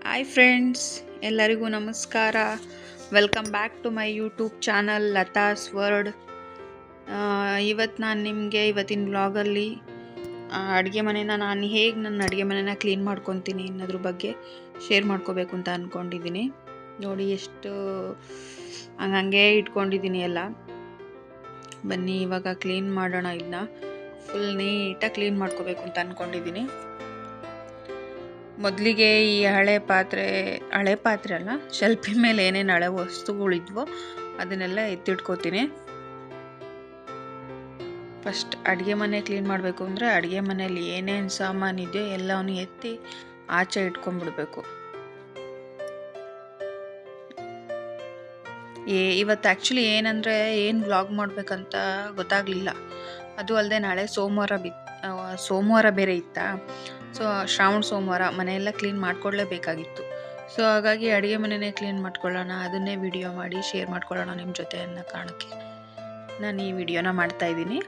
Hi friends, ಎಲ್ಲರಿಗೂ ನಮಸ್ಕಾರ. Welcome back to my YouTube channel Latha's word. ಇವತ್ತು ನಾನು ನಿಮಗೆ ಇವತ್ತಿನ ವ್ಲಾಗಲ್ಲಿ ಅಡುಗೆ ಮನೆನ ನಾನು ಹೇಗೆ ನನ್ನ ಅಡುಗೆ ಮನೆನ ಕ್ಲೀನ್ ಮಾಡ್ಕೊತೀನಿ ಅನ್ನೋದ್ರ ಬಗ್ಗೆ ಶೇರ್ ಮಾಡ್ಕೋಬೇಕು ಅಂತ ಅಂದ್ಕೊಂಡಿದ್ದೀನಿ. ನೋಡಿ ಎಷ್ಟು ಹಂಗೆ ಇಟ್ಕೊಂಡಿದ್ದೀನಿ ಎಲ್ಲ. ಬನ್ನಿ ಇವಾಗ ಕ್ಲೀನ್ ಮಾಡೋಣ. ಇದನ್ನ ಫುಲ್ ನೀಟಾಗಿ ಕ್ಲೀನ್ ಮಾಡ್ಕೋಬೇಕು ಅಂತ ಅಂದ್ಕೊಂಡಿದ್ದೀನಿ. ಮೊದಲಿಗೆ ಈ ಹಳೆ ಪಾತ್ರೆ ಅಲ್ಲ, ಶೆಲ್ಫಿ ಮೇಲೆ ಏನೇನು ಹಳೆ ವಸ್ತುಗಳಿದ್ವೋ ಅದನ್ನೆಲ್ಲ ಎತ್ತಿಟ್ಕೋತೀನಿ. ಫಸ್ಟ್ ಅಡುಗೆ ಮನೆ ಕ್ಲೀನ್ ಮಾಡಬೇಕು ಅಂದರೆ ಅಡುಗೆ ಮನೆಯಲ್ಲಿ ಏನೇನು ಸಾಮಾನು ಇದೆಯೋ ಎಲ್ಲವನ್ನು ಎತ್ತಿ ಆಚೆ ಇಟ್ಕೊಂಡ್ಬಿಡ್ಬೇಕು. ಇವತ್ತು ಆ್ಯಕ್ಚುಲಿ ಏನಂದರೆ ಏನು ವ್ಲಾಗ್ ಮಾಡಬೇಕಂತ ಗೊತ್ತಾಗಲಿಲ್ಲ. ಅದು ಅಲ್ಲದೆ ನಾಳೆ ಸೋಮವಾರ ಬೇರೆ ಇತ್ತಾ. ಸೊ ಶ್ರಾವಣ ಸೋಮವಾರ ಮನೆಯೆಲ್ಲ ಕ್ಲೀನ್ ಮಾಡ್ಕೊಳ್ಳೇಬೇಕಾಗಿತ್ತು. ಸೊ ಹಾಗಾಗಿ ಅಡುಗೆ ಮನೆಯೇ ಕ್ಲೀನ್ ಮಾಡ್ಕೊಳ್ಳೋಣ, ಅದನ್ನೇ ವಿಡಿಯೋ ಮಾಡಿ ಶೇರ್ ಮಾಡ್ಕೊಳ್ಳೋಣ ನಿಮ್ಮ ಜೊತೆ ಅನ್ನೋ ಕಾರಣಕ್ಕೆ ನಾನು ಈ ವಿಡಿಯೋನ ಮಾಡ್ತಾಯಿದ್ದೀನಿ.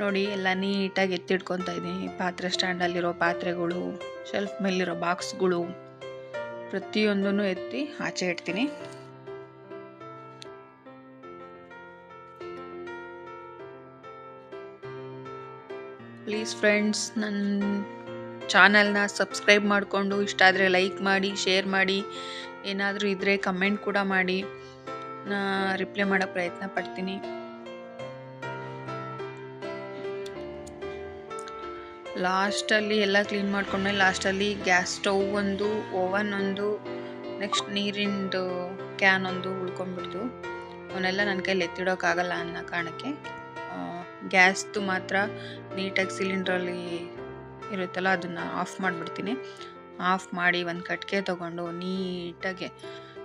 ನೋಡಿ ಎಲ್ಲ ನೀಟಾಗಿ ಎತ್ತಿಡ್ಕೊತಾ ಇದ್ದೀನಿ. ಪಾತ್ರೆ ಸ್ಟ್ಯಾಂಡಲ್ಲಿರೋ ಪಾತ್ರೆಗಳು, ಶೆಲ್ಫ್ ಮೇಲಿರೋ ಬಾಕ್ಸ್ಗಳು ಪ್ರತಿಯೊಂದನ್ನು ಎತ್ತಿ ಆಚೆ ಇಡ್ತೀನಿ. ಪ್ಲೀಸ್ ಫ್ರೆಂಡ್ಸ್, ನನ್ನ ಚಾನಲ್ನ ಸಬ್ಸ್ಕ್ರೈಬ್ ಮಾಡಿಕೊಂಡು ಇಷ್ಟ ಆದರೆ ಲೈಕ್ ಮಾಡಿ, ಶೇರ್ ಮಾಡಿ, ಏನಾದರೂ ಇದ್ದರೆ ಕಮೆಂಟ್ ಕೂಡ ಮಾಡಿ, ನಾ ರಿಪ್ಲೈ ಮಾಡೋ ಪ್ರಯತ್ನ ಪಡ್ತೀನಿ. ಲಾಸ್ಟಲ್ಲಿ ಎಲ್ಲ ಕ್ಲೀನ್ ಮಾಡ್ಕೊಂಡ್ಮೇಲೆ ಲಾಸ್ಟಲ್ಲಿ ಗ್ಯಾಸ್ ಸ್ಟವ್ ಒಂದು, ಓವನ್ ಒಂದು, ನೆಕ್ಸ್ಟ್ ನೀರಿಂದು ಕ್ಯಾನ್ ಒಂದು ಉಳ್ಕೊಂಡ್ಬಿಡ್ತು. ಅವನ್ನೆಲ್ಲ ನನ್ನ ಕೈಲಿ ಎತ್ತಿಡೋಕ್ಕಾಗಲ್ಲ ಅನ್ನೋ ಕಾರಣಕ್ಕೆ ಗ್ಯಾಸ್ದು ಮಾತ್ರ ನೀಟಾಗಿ ಸಿಲಿಂಡ್ರಲ್ಲಿ ಇರುತ್ತಲ್ಲ ಅದನ್ನು ಆಫ್ ಮಾಡಿಬಿಡ್ತೀನಿ. ಆಫ್ ಮಾಡಿ ಒಂದು ಕಟ್ಟಿಗೆ ತೊಗೊಂಡು ನೀಟಾಗಿ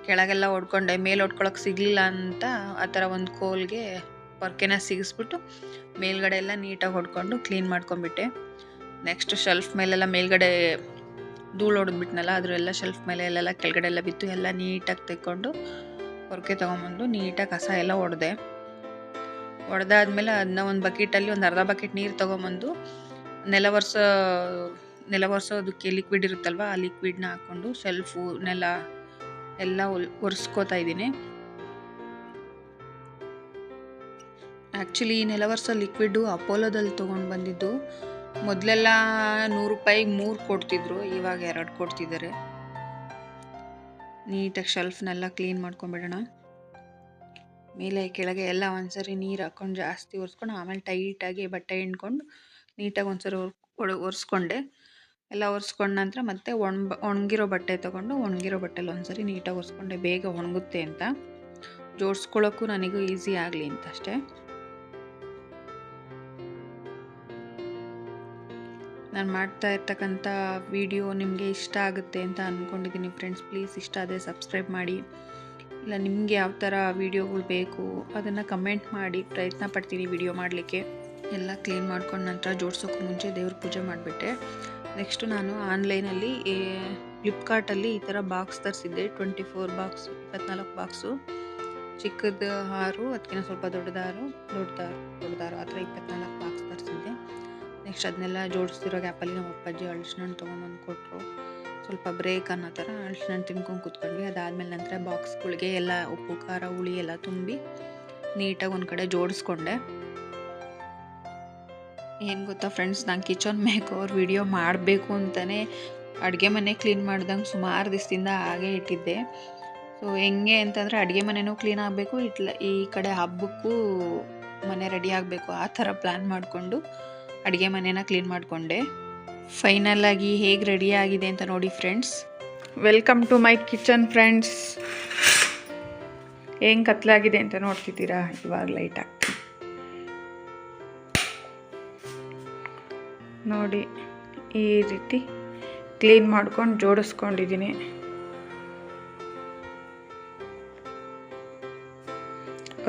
ಕೆಳಗೆಲ್ಲ ಹೊಡ್ಕೊಂಡೆ. ಮೇಲೆ ಹೊಡ್ಕೊಳಕ್ಕೆ ಸಿಗಲಿಲ್ಲ ಅಂತ ಆ ಥರ ಒಂದು ಕೋಲ್ಗೆ ಪೊರ್ಕೆನ ಸಿಗಿಸ್ಬಿಟ್ಟು ಮೇಲ್ಗಡೆ ಎಲ್ಲ ನೀಟಾಗಿ ಹೊಡ್ಕೊಂಡು ಕ್ಲೀನ್ ಮಾಡ್ಕೊಂಬಿಟ್ಟೆ. ನೆಕ್ಸ್ಟ್ ಶೆಲ್ಫ್ ಮೇಲೆಲ್ಲ ಮೇಲ್ಗಡೆ ಧೂಳು ಹೊಡೆದ್ಬಿಟ್ನಲ್ಲ, ಅದರೆಲ್ಲ ಶೆಲ್ಫ್ ಮೇಲೆ ಎಲ್ಲ ಕೆಳಗಡೆ ಎಲ್ಲ ಬಿತ್ತು. ಎಲ್ಲ ನೀಟಾಗಿ ತೆಕ್ಕೊಂಡು ಪೊರ್ಕೆ ತೊಗೊಂಬಂದು ನೀಟಾಗಿ ಕಸ ಎಲ್ಲ ಹೊಡೆದಾದ್ಮೇಲೆ ಅದನ್ನ ಒಂದು ಬಕೆಟಲ್ಲಿ ಒಂದು ಅರ್ಧ ಬಕೆಟ್ ನೀರು ತೊಗೊಂಬಂದು ನೆಲ ಒರೆಸೋದಕ್ಕೆ ಲಿಕ್ವಿಡ್ ಇರುತ್ತಲ್ವ, ಆ ಲಿಕ್ವಿಡ್ನ ಹಾಕ್ಕೊಂಡು ಶೆಲ್ಫು ನೆಲ ಎಲ್ಲ ಒರೆಸ್ಕೋತಾ ಇದ್ದೀನಿ. ಆ್ಯಕ್ಚುಲಿ ನೆಲ ಒರೆಸೋ ಲಿಕ್ವಿಡ್ಡು ಅಪೋಲೋದಲ್ಲಿ ತೊಗೊಂಡು ಬಂದಿದ್ದು. ಮೊದಲೆಲ್ಲ 100 ರೂಪಾಯಿಗೆ 3 ಕೊಡ್ತಿದ್ರು, ಇವಾಗ 2 ಕೊಡ್ತಿದ್ದಾರೆ. ನೀಟಾಗಿ ಶೆಲ್ಫ್ನೆಲ್ಲ ಕ್ಲೀನ್ ಮಾಡ್ಕೊಂಬಿಡೋಣ. ಮೇಲೆ ಕೆಳಗೆ ಎಲ್ಲ ಒಂದ್ಸರಿ ನೀರು ಹಾಕ್ಕೊಂಡು ಜಾಸ್ತಿ ಒರೆಸ್ಕೊಂಡು ಆಮೇಲೆ ಟೈಟಾಗಿ ಬಟ್ಟೆ ಹಿಂಡ್ಕೊಂಡು ನೀಟಾಗಿ ಒಂದ್ಸರಿ ಒರೆಸ್ಕೊಂಡೆ. ಎಲ್ಲ ಒರೆಸ್ಕೊಂಡ ನಂತರ ಮತ್ತೆ ಒಣಗಿರೋ ಬಟ್ಟೆ ತೊಗೊಂಡು ಒಣಗಿರೋ ಬಟ್ಟೆಲಿ ಒಂದ್ಸರಿ ನೀಟಾಗಿ ಒರೆಸ್ಕೊಂಡೆ, ಬೇಗ ಒಣಗುತ್ತೆ ಅಂತ, ಜೋಡಿಸ್ಕೊಳ್ಳೋಕ್ಕೂ ನನಗೂ ಈಸಿ ಆಗಲಿ ಅಂತ ಅಷ್ಟೇ. ನಾನು ಮಾಡ್ತಾ ಇರ್ತಕ್ಕಂಥ ವಿಡಿಯೋ ನಿಮಗೆ ಇಷ್ಟ ಆಗುತ್ತೆ ಅಂತ ಅಂದ್ಕೊಂಡಿದ್ದೀನಿ ಫ್ರೆಂಡ್ಸ್. ಪ್ಲೀಸ್ ಇಷ್ಟ ಆದರೆ ಸಬ್ಸ್ಕ್ರೈಬ್ ಮಾಡಿ. ಇಲ್ಲ ನಿಮಗೆ ಯಾವ ಥರ ವೀಡಿಯೋಗಳು ಬೇಕು ಅದನ್ನು ಕಮೆಂಟ್ ಮಾಡಿ, ಪ್ರಯತ್ನ ಪಡ್ತೀನಿ ವಿಡಿಯೋ ಮಾಡಲಿಕ್ಕೆ. ಎಲ್ಲ ಕ್ಲೀನ್ ಮಾಡ್ಕೊಂಡು ನಂತರ ಜೋಡಿಸೋಕ್ಕೂ ಮುಂಚೆ ದೇವ್ರ ಪೂಜೆ ಮಾಡಿಬಿಟ್ಟೆ. ನೆಕ್ಸ್ಟು ನಾನು ಆನ್ಲೈನಲ್ಲಿ ಫ್ಲಿಪ್ಕಾರ್ಟಲ್ಲಿ ಈ ಥರ ಬಾಕ್ಸ್ ತರಿಸಿದ್ದೆ. 24 ಬಾಕ್ಸು, ಚಿಕ್ಕದು 6, ಅದಕ್ಕಿಂತ ಸ್ವಲ್ಪ ದೊಡ್ಡದಾರು ಆ ಥರ 24 ಬಾಕ್ಸ್ ತರಿಸಿದ್ದೆ. ನೆಕ್ಸ್ಟ್ ಅದನ್ನೆಲ್ಲ ಜೋಡಿಸ್ತಿರೋ ಗ್ಯಾಪಲ್ಲಿ ನಮ್ಮ ಅಪ್ಪಾಜಿ ಅಳಿಸ್ನಣ್ಣು ತೊಗೊಂಬಂದು ಕೊಟ್ಟರು. ಸ್ವಲ್ಪ ಬ್ರೇಕ್ ಅನ್ನೋ ಥರ ಅಳಿಸ್ನಣ್ಣು ತಿನ್ಕೊಂಡು ಕೂತ್ಕೊಂಡ್ವಿ. ಅದಾದಮೇಲೆ ನಂತರ ಬಾಕ್ಸ್ಗಳಿಗೆ ಎಲ್ಲ ಉಪ್ಪು ಖಾರ ಹುಳಿ ಎಲ್ಲ ತುಂಬಿ ನೀಟಾಗಿ ಒಂದು ಕಡೆ ಜೋಡಿಸ್ಕೊಂಡೆ. ಏನು ಗೊತ್ತಾ ಫ್ರೆಂಡ್ಸ್, ನಾನು ಕಿಚನ್ ಮೇಕ್ ಓವರ್ ವಿಡಿಯೋ ಮಾಡಬೇಕು ಅಂತಲೇ ಅಡುಗೆ ಮನೆ ಕ್ಲೀನ್ ಮಾಡ್ದಂಗೆ ಸುಮಾರು ದಿವಸದಿಂದ ಹಾಗೆ ಇಟ್ಟಿದ್ದೆ. ಸೊ ಹೆಂಗೆ ಅಂತಂದರೆ ಅಡುಗೆ ಮನೆಯೂ ಕ್ಲೀನ್ ಆಗಬೇಕು, ಈ ಕಡೆ ಹಬ್ಬಕ್ಕೂ ಮನೆ ರೆಡಿ ಆಗಬೇಕು, ಆ ಥರ ಪ್ಲ್ಯಾನ್ ಮಾಡಿಕೊಂಡು ಅಡುಗೆ ಮನೆನ ಕ್ಲೀನ್ ಮಾಡಿಕೊಂಡೆ. ಫೈನಲ್ ಆಗಿ ಹೇಗೆ ರೆಡಿ ಆಗಿದೆ ಅಂತ ನೋಡಿ friends. Welcome to my kitchen friends. ಹೆಂಗೆ ಕತ್ಲಾಗಿದೆ ಅಂತ ನೋಡ್ತಿದ್ದೀರಾ? ಇವಾಗ ಲೈಟ್ ಆಗ್ತದೆ ನೋಡಿ. ಈ ರೀತಿ ಕ್ಲೀನ್ ಮಾಡ್ಕೊಂಡು ಜೋಡಿಸ್ಕೊಂಡಿದ್ದೀನಿ.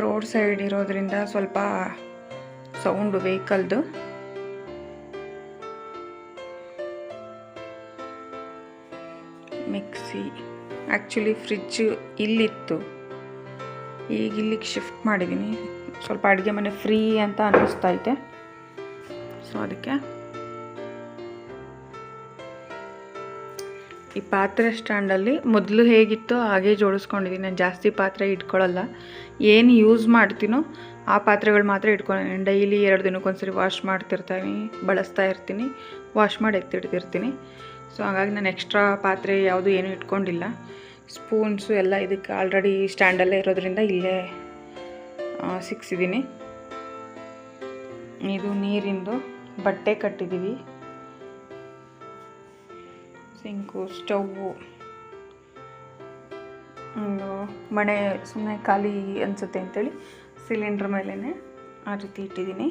ರೋಡ್ ಸೈಡ್ ಇರೋದ್ರಿಂದ ಸ್ವಲ್ಪ ಸೌಂಡು ವೆಹಿಕಲ್ದು. ಮಿಕ್ಸಿ, ಆ್ಯಕ್ಚುಲಿ ಫ್ರಿಜ್ ಇಲ್ಲಿತ್ತು, ಈಗ ಇಲ್ಲಿಗೆ ಶಿಫ್ಟ್ ಮಾಡಿದ್ದೀನಿ. ಸ್ವಲ್ಪ ಅಡುಗೆ ಮನೆ ಫ್ರೀ ಅಂತ ಅನ್ನಿಸ್ತೈತೆ. ಸೊ ಅದಕ್ಕೆ ಈ ಪಾತ್ರೆ ಸ್ಟ್ಯಾಂಡಲ್ಲಿ ಮೊದಲು ಹೇಗಿತ್ತೋ ಹಾಗೆ ಜೋಡಿಸ್ಕೊಂಡಿದ್ದೀನಿ. ನಾನು ಜಾಸ್ತಿ ಪಾತ್ರೆ ಇಟ್ಕೊಳ್ಳಲ್ಲ, ಏನು ಯೂಸ್ ಮಾಡ್ತೀನೋ ಆ ಪಾತ್ರೆಗಳು ಮಾತ್ರ ಇಟ್ಕೊಂಡಿದ್ದೀನಿ. ಡೈಲಿ 2 ದಿನಕ್ಕೊಂದ್ಸರಿ ವಾಶ್ ಮಾಡ್ತಿರ್ತೀನಿ, ಬಳಸ್ತಾ ಇರ್ತೀನಿ, ವಾಶ್ ಮಾಡಿ ಎತ್ತಿಡ್ತಿರ್ತೀನಿ. ಸೊ ಹಾಗಾಗಿ ನಾನು ಎಕ್ಸ್ಟ್ರಾ ಪಾತ್ರೆ ಯಾವುದು ಏನೂ ಇಟ್ಕೊಂಡಿಲ್ಲ. ಸ್ಪೂನ್ಸು ಎಲ್ಲ ಇದಕ್ಕೆ ಆಲ್ರೆಡಿ ಸ್ಟ್ಯಾಂಡಲ್ಲೇ ಇರೋದ್ರಿಂದ ಇಲ್ಲೇ ಸಿಕ್ಸಿದ್ದೀನಿ. ಇದು ನೀರಿಂದು ಬಟ್ಟೆ ಕಟ್ಟಿದ್ದೀವಿ, ಸಿಂಕು, ಸ್ಟವ್ವು, ಮಣೆ ಸುಮ್ಮನೆ ಖಾಲಿ ಅನಿಸುತ್ತೆ ಅಂತೇಳಿ ಸಿಲಿಂಡ್ರ್ ಮೇಲೇ ಆ ರೀತಿ ಇಟ್ಟಿದ್ದೀನಿ.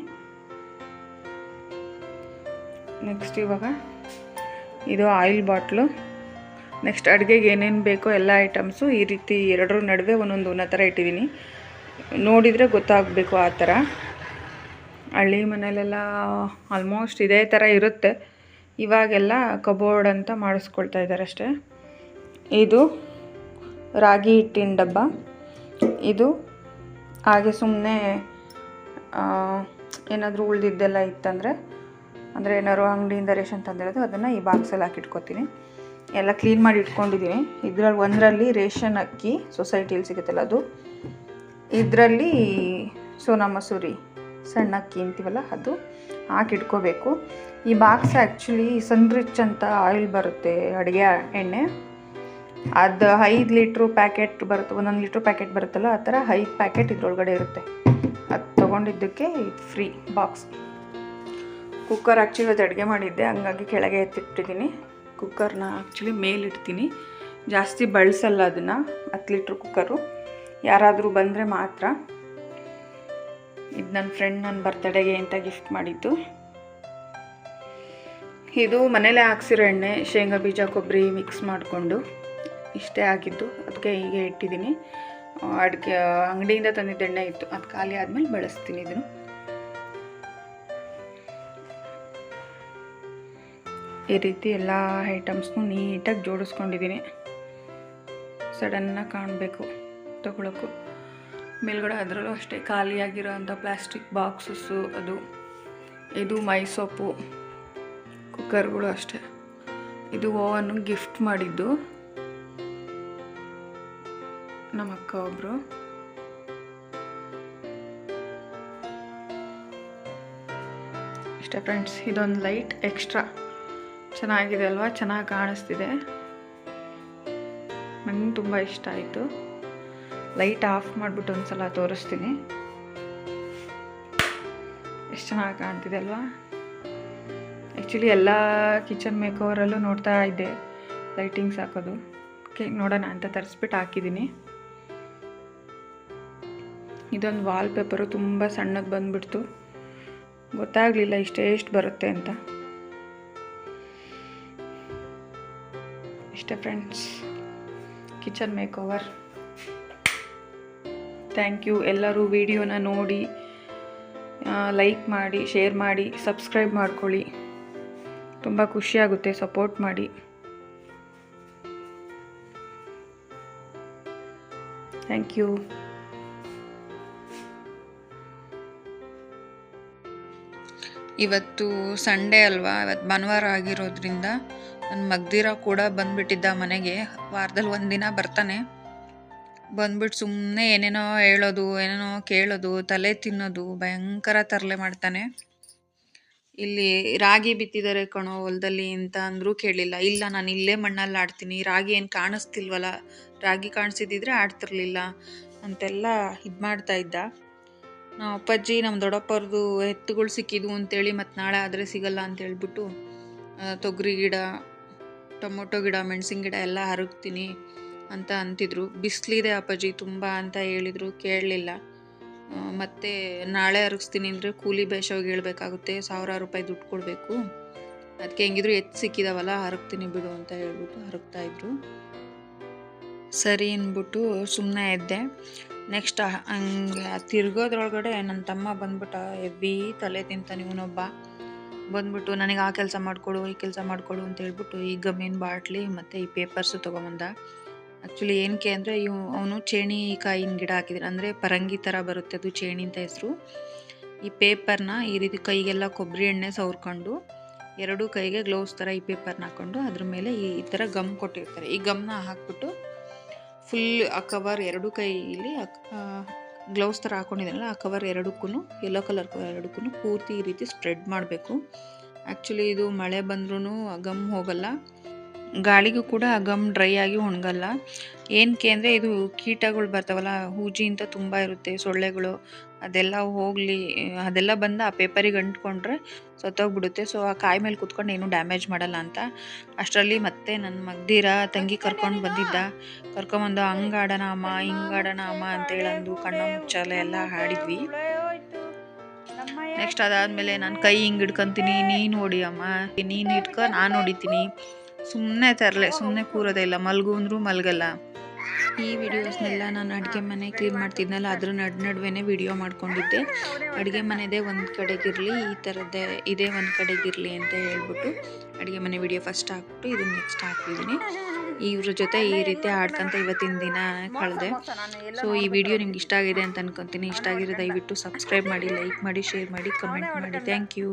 ನೆಕ್ಸ್ಟ್ ಇವಾಗ ಇದು ಆಯಿಲ್ ಬಾಟ್ಲು. ನೆಕ್ಸ್ಟ್ ಅಡುಗೆಗೆ ಏನೇನು ಬೇಕೋ ಎಲ್ಲ ಐಟಮ್ಸು ಈ ರೀತಿ ಎರಡರ ನಡುವೆ ಒಂದೊಂದು ಥರ ಇಟ್ಟಿದ್ದೀನಿ. ನೋಡಿದರೆ ಗೊತ್ತಾಗಬೇಕು ಆ ಥರ. ಹಳ್ಳಿ ಮನೆಯಲ್ಲೆಲ್ಲ ಆಲ್ಮೋಸ್ಟ್ ಇದೇ ಥರ ಇರುತ್ತೆ. ಇವಾಗೆಲ್ಲ ಕಬೋರ್ಡ್ ಅಂತ ಮಾಡಿಸ್ಕೊಳ್ತಾ ಇದ್ದಾರೆ ಅಷ್ಟೇ. ಇದು ರಾಗಿ ಹಿಟ್ಟಿನ ಡಬ್ಬ. ಇದು ಹಾಗೆ ಸುಮ್ಮನೆ ಏನಾದರೂ ಉಳಿದಿದ್ದೆಲ್ಲ ಇತ್ತಂದರೆ, ಅಂದರೆ ಏನಾದ್ರು ಅಂಗಡಿಯಿಂದ ರೇಷನ್ ತಂದಿರೋದು ಅದನ್ನು ಈ ಬಾಕ್ಸಲ್ಲಿ ಹಾಕಿಟ್ಕೊತೀನಿ. ಎಲ್ಲ ಕ್ಲೀನ್ ಮಾಡಿ ಇಟ್ಕೊಂಡಿದ್ದೀನಿ. ಇದರಲ್ಲಿ ಒಂದರಲ್ಲಿ ರೇಷನ್ ಅಕ್ಕಿ ಸೊಸೈಟಿಲಿ ಸಿಗುತ್ತಲ್ಲ ಅದು, ಇದರಲ್ಲಿ ಸೋನಾ ಮಸೂರಿ ಸಣ್ಣ ಅಕ್ಕಿ ಅಂತೀವಲ್ಲ ಅದು ಹಾಕಿಟ್ಕೋಬೇಕು. ಈ ಬಾಕ್ಸ್ ಆ್ಯಕ್ಚುಲಿ ಸನ್ರಿಚ್ ಅಂತ ಆಯಿಲ್ ಬರುತ್ತೆ, ಅಡುಗೆ ಎಣ್ಣೆ. ಅದು 5 ಲೀಟ್ರು ಪ್ಯಾಕೆಟ್ ಬರುತ್ತೆ, 1 ಲೀಟ್ರ್ ಪ್ಯಾಕೆಟ್ ಬರುತ್ತಲ್ಲ ಆ ಥರ 5 ಪ್ಯಾಕೆಟ್ ಇದ್ರೊಳಗಡೆ ಇರುತ್ತೆ. ಅದು ತೊಗೊಂಡಿದ್ದಕ್ಕೆ ಇದು ಫ್ರೀ ಬಾಕ್ಸ್. ಕುಕ್ಕರ್ ಆ್ಯಕ್ಚುಲಿ ಅದು ಅಡುಗೆ ಮಾಡಿದ್ದೆ, ಹಂಗಾಗಿ ಕೆಳಗೆ ಎತ್ತಿಟ್ಟಿದ್ದೀನಿ. ಕುಕ್ಕರ್ನ ಆ್ಯಕ್ಚುಲಿ ಮೇಲಿಡ್ತೀನಿ, ಜಾಸ್ತಿ ಬಳಸಲ್ಲ ಅದನ್ನು. 10 ಲೀಟ್ರ್ ಕುಕ್ಕರು, ಯಾರಾದರೂ ಬಂದರೆ ಮಾತ್ರ. ಇದು ನನ್ನ ಫ್ರೆಂಡ್ ನನ್ನ ಬರ್ತಡೆಗೆ ಅಂತ ಗಿಫ್ಟ್ ಮಾಡಿದ್ದು. ಇದು ಮನೇಲೆ ಹಾಕ್ಸಿರೋ ಎಣ್ಣೆ, ಶೇಂಗಾ ಬೀಜ ಕೊಬ್ಬರಿ ಮಿಕ್ಸ್ ಮಾಡಿಕೊಂಡು ಇಷ್ಟೇ ಆಗಿದ್ದು, ಅದಕ್ಕೆ ಹೀಗೆ ಇಟ್ಟಿದ್ದೀನಿ. ಅಡುಗೆ ಅಂಗಡಿಯಿಂದ ತಂದಿದ್ದ ಎಣ್ಣೆ ಇತ್ತು, ಅದು ಖಾಲಿ ಆದಮೇಲೆ ಬಳಸ್ತೀನಿ. ಇದನ್ನು ಈ ರೀತಿ ಎಲ್ಲ ಐಟಮ್ಸ್ನು ನೀಟಾಗಿ ಜೋಡಿಸ್ಕೊಂಡಿದ್ದೀನಿ. ಸಡನ್ನಾಗಿ ಕಾಣಬೇಕು ತಗೊಳ್ಳೋಕ್ಕೂ. ಮೇಲ್ಗಡೆ ಅದರಲ್ಲೂ ಅಷ್ಟೇ ಖಾಲಿಯಾಗಿರೋ ಅಂಥ ಪ್ಲಾಸ್ಟಿಕ್ ಬಾಕ್ಸಸ್ಸು. ಅದು ಇದು ಮೈ ಸೋಪು, ಕುಕ್ಕರ್ಗಳು ಅಷ್ಟೇ. ಇದು ಓವನ್ನು ಗಿಫ್ಟ್ ಮಾಡಿದ್ದು ನಮ್ಮ ಅಕ್ಕ ಒಬ್ಬರು. ಇಷ್ಟೇ ಫ್ರೆಂಡ್ಸ್. ಇದೊಂದು ಲೈಟ್ ಎಕ್ಸ್ಟ್ರಾ ಚೆನ್ನಾಗಿದೆ ಅಲ್ವಾ, ಚೆನ್ನಾಗಿ ಕಾಣಿಸ್ತಿದೆ. ನಂಗೆ ತುಂಬ ಇಷ್ಟ ಆಯಿತು. ಲೈಟ್ ಆಫ್ ಮಾಡಿಬಿಟ್ಟು ಒಂದು ಸಲ ತೋರಿಸ್ತೀನಿ. ಎಷ್ಟು ಚೆನ್ನಾಗಿ ಕಾಣ್ತಿದೆ ಅಲ್ವಾ. ಆ್ಯಕ್ಚುಲಿ ಎಲ್ಲ ಕಿಚನ್ ಮೇಕೋವರಲ್ಲೂ ನೋಡ್ತಾ ಇದ್ದೆ ಲೈಟಿಂಗ್ಸ್ ಹಾಕೋದು. ನೋಡೋಣ ಅಂತ ತರಿಸ್ಬಿಟ್ಟು ಹಾಕಿದ್ದೀನಿ. ಇದೊಂದು ವಾಲ್ಪೇಪರು ತುಂಬ ಸಣ್ಣದು ಬಂದುಬಿಡ್ತು, ಗೊತ್ತಾಗಲಿಲ್ಲ ಎಷ್ಟು ಬರುತ್ತೆ ಅಂತ. ಇಷ್ಟೇ friends kitchen makeover. Thank you. ಎಲ್ಲರೂ ವಿಡಿಯೋನ ನೋಡಿ ಲೈಕ್ ಮಾಡಿ, ಶೇರ್ ಮಾಡಿ, ಸಬ್ಸ್ಕ್ರೈಬ್ ಮಾಡ್ಕೊಳ್ಳಿ. ತುಂಬ ಖುಷಿಯಾಗುತ್ತೆ, ಸಪೋರ್ಟ್ ಮಾಡಿ. Thank you. ಇವತ್ತು ಸಂಡೇ ಅಲ್ವಾ, ಇವತ್ತು ಭಾನುವಾರ ಆಗಿರೋದ್ರಿಂದ ನನ್ನ ಮಗ್ದಿರ ಕೂಡ ಬಂದುಬಿಟ್ಟಿದ್ದ ಮನೆಗೆ. ವಾರದಲ್ಲಿ 1 ದಿನ ಬರ್ತಾನೆ. ಬಂದ್ಬಿಟ್ಟು ಸುಮ್ಮನೆ ಏನೇನೋ ಹೇಳೋದು, ಏನೇನೋ ಕೇಳೋದು, ತಲೆ ತಿನ್ನೋದು, ಭಯಂಕರ ತರಲೆ ಮಾಡ್ತಾನೆ. ಇಲ್ಲಿ ರಾಗಿ ಬಿತ್ತಿದ್ದಾರೆ ಕಣೋ ಹೊಲದಲ್ಲಿ ಅಂತ ಅಂದರೂ ಕೇಳಿಲ್ಲ. ಇಲ್ಲ, ನಾನು ಇಲ್ಲೇ ಮಣ್ಣಲ್ಲಿ ಆಡ್ತೀನಿ, ರಾಗಿ ಏನು ಕಾಣಿಸ್ತಿಲ್ವಲ್ಲ, ರಾಗಿ ಕಾಣಿಸಿದ್ರೆ ಆಡ್ತಿರ್ಲಿಲ್ಲ ಅಂತೆಲ್ಲ ಇದು ಮಾಡ್ತಾ ಇದ್ದ. ನಮ್ಮ ಅಪ್ಪಾಜಿ ನಮ್ಮ ದೊಡ್ಡಪ್ಪವ್ರದ್ದು ಎತ್ತುಗಳು ಸಿಕ್ಕಿದ್ವು ಅಂತೇಳಿ ಮತ್ತು ನಾಳೆ ಆದರೆ ಸಿಗಲ್ಲ ಅಂತ ಹೇಳ್ಬಿಟ್ಟು ತೊಗರಿ ಗಿಡ, ಟೊಮೊಟೊ ಗಿಡ, ಮೆಣಸಿನ ಗಿಡ ಎಲ್ಲ ಹರಗ್ತೀನಿ ಅಂತ ಅಂತಿದ್ರು. ಬಿಸಿಲಿದೆ ಅಪ್ಪಾಜಿ ತುಂಬ ಅಂತ ಹೇಳಿದರು, ಕೇಳಲಿಲ್ಲ. ಮತ್ತು ನಾಳೆ ಹರಗಿಸ್ತೀನಿ ಅಂದರೆ ಕೂಲಿ ಬೇಷವಾಗಿ ಹೇಳ್ಬೇಕಾಗುತ್ತೆ, 1000 ರೂಪಾಯಿ ದುಡ್ಡು ಕೊಡಬೇಕು. ಅದಕ್ಕೆ ಹೆಂಗಿದ್ರು ಎತ್ತು ಸಿಕ್ಕಿದಾವಲ್ಲ, ಹರಗ್ತೀನಿ ಬಿಡು ಅಂತ ಹೇಳ್ಬಿಟ್ಟು ಹರಗ್ತಾಯಿದ್ರು. ಸರಿ ಅಂದ್ಬಿಟ್ಟು ಸುಮ್ಮನೆ ಇದ್ದೆ. ನೆಕ್ಸ್ಟ್ ಹಂಗೆ ತಿರ್ಗೋದ್ರೊಳಗಡೆ ನನ್ನ ತಮ್ಮ ಬಂದ್ಬಿಟ್ಟು ಹೆವಿ ತಲೆ ತಿಂತಾನೆ. ಇವನೊಬ್ಬ ಬಂದ್ಬಿಟ್ಟು ನನಗೆ ಆ ಕೆಲಸ ಮಾಡಿಕೊಡು, ಈ ಕೆಲಸ ಮಾಡಿಕೊಡು ಅಂತ ಹೇಳ್ಬಿಟ್ಟು ಈ ಗಮ್ಮಿನ ಬಾಟ್ಲಿ ಮತ್ತು ಈ ಪೇಪರ್ಸು ತೊಗೊಂಬಂದ. ಆ್ಯಕ್ಚುಲಿ ಏನಕ್ಕೆ ಅಂದರೆ ಅವನು ಚೇಣಿಕಾಯಿನ ಗಿಡ ಹಾಕಿದ್ರೆ, ಅಂದರೆ ಪರಂಗಿ ಥರ ಬರುತ್ತೆ, ಅದು ಚೇಣಿ ಅಂತ ಹೆಸರು. ಈ ಪೇಪರ್ನ ಈ ರೀತಿ ಕೈಗೆಲ್ಲ ಕೊಬ್ಬರಿ ಎಣ್ಣೆ ಸವರ್ಕೊಂಡು ಎರಡೂ ಕೈಗೆ ಗ್ಲೌಸ್ ಥರ ಈ ಪೇಪರ್ನ ಹಾಕ್ಕೊಂಡು ಅದ್ರ ಮೇಲೆ ಈ ಥರ ಗಮ್ ಕೊಟ್ಟಿರ್ತಾರೆ. ಈ ಗಮ್ನ ಹಾಕ್ಬಿಟ್ಟು ಫುಲ್ ಆ ಕವರ್ ಎರಡೂ ಕೈಯಲ್ಲಿ ಗ್ಲೌಸ್ ಥರ ಹಾಕ್ಕೊಂಡಿದ್ದಾನಲ್ಲ ಆ ಕವರ್ ಎರಡಕ್ಕೂ ಯೆಲ್ಲೋ ಕಲರ್ ಕವರ್ ಎರಡಕ್ಕೂ ಪೂರ್ತಿ ಈ ರೀತಿ ಸ್ಪ್ರೆಡ್ ಮಾಡಬೇಕು. ಆ್ಯಕ್ಚುಲಿ ಇದು ಮಳೆ ಬಂದ್ರೂ ಗಮ್ ಹೋಗಲ್ಲ, ಗಾಳಿಗೂ ಕೂಡ ಆ ಗಮ್ ಡ್ರೈ ಆಗಿ ಒಣಗಲ್ಲ. ಏನಕ್ಕೆ ಅಂದರೆ ಇದು ಕೀಟಗಳು ಬರ್ತಾವಲ್ಲ, ಹೂಜಿ ಅಂತ ತುಂಬ ಇರುತ್ತೆ, ಸೊಳ್ಳೆಗಳು, ಅದೆಲ್ಲ ಹೋಗಲಿ, ಅದೆಲ್ಲ ಬಂದು ಆ ಪೇಪರಿಗೆ ಅಂಟ್ಕೊಂಡ್ರೆ ಸತ್ತೋಗ್ಬಿಡುತ್ತೆ. ಸೊ ಆ ಕಾಯಿ ಮೇಲೆ ಕುತ್ಕೊಂಡು ಏನೂ ಡ್ಯಾಮೇಜ್ ಮಾಡಲ್ಲ ಅಂತ. ಅಷ್ಟರಲ್ಲಿ ಮತ್ತೆ ನನ್ನ ಮಗ್ದಿರ ತಂಗಿ ಕರ್ಕೊಂಡು ಕರ್ಕೊಂಬಂದು ಹಂಗಾಡೋಣ ಅಮ್ಮ ಹಿಂಗಾಡೋಣ ಅಮ್ಮ ಅಂತೇಳಂದು ಕಣ್ಣ ಮುಚ್ಚಾಲೆ ಎಲ್ಲ ಹಾಡಿದ್ವಿ. ನೆಕ್ಸ್ಟ್ ಅದಾದಮೇಲೆ ನಾನು ಕೈ ಹಿಂಗೆ ಹಿಡ್ಕೊತೀನಿ, ನೀನು ಹೊಡಿ ಅಮ್ಮ, ನೀನು ಇಟ್ಕೊ ನಾನು ಹೊಡಿತೀನಿ. ಸುಮ್ಮನೆ ತರಲೆ, ಸುಮ್ಮನೆ ಕೂರೋದೇ ಇಲ್ಲ, ಮಲ್ಗು ಅಂದರೂ ಮಲ್ಗಲ್ಲ. ಈ ವಿಡಿಯೋಸ್ನೆಲ್ಲ ನಾನು ಅಡುಗೆ ಮನೆ ಕ್ಲೀನ್ ಮಾಡ್ತಿದ್ನಲ್ಲ ಅದ್ರ ನಡುವೆನೇ ವಿಡಿಯೋ ಮಾಡ್ಕೊಂಡಿದ್ದೆ. ಅಡುಗೆ ಮನೆದೇ ಒಂದು ಕಡೆಗಿರಲಿ, ಈ ಥರದ್ದೇ ಇದೇ ಒಂದು ಕಡೆಗಿರಲಿ ಅಂತ ಹೇಳ್ಬಿಟ್ಟು ಅಡುಗೆ ಮನೆ ವಿಡಿಯೋ ಫಸ್ಟ್ ಹಾಕ್ಬಿಟ್ಟು ಇದನ್ನು ನೆಕ್ಸ್ಟ್ ಹಾಕ್ತಿದ್ದೀನಿ. ಇವ್ರ ಜೊತೆ ಈ ರೀತಿ ಆಡ್ಕೊಂತ ಇವತ್ತಿನ ದಿನ ಕಳೆದೆ. ಸೊ ಈ ವಿಡಿಯೋ ನಿಮ್ಗೆ ಇಷ್ಟ ಆಗಿದೆ ಅಂತ ಅನ್ಕೊತೀನಿ. ಇಷ್ಟ ಆಗಿರೋ ದಯವಿಟ್ಟು ಸಬ್ಸ್ಕ್ರೈಬ್ ಮಾಡಿ, ಲೈಕ್ ಮಾಡಿ, ಶೇರ್ ಮಾಡಿ, ಕಮೆಂಟ್ ಮಾಡಿ. Thank you.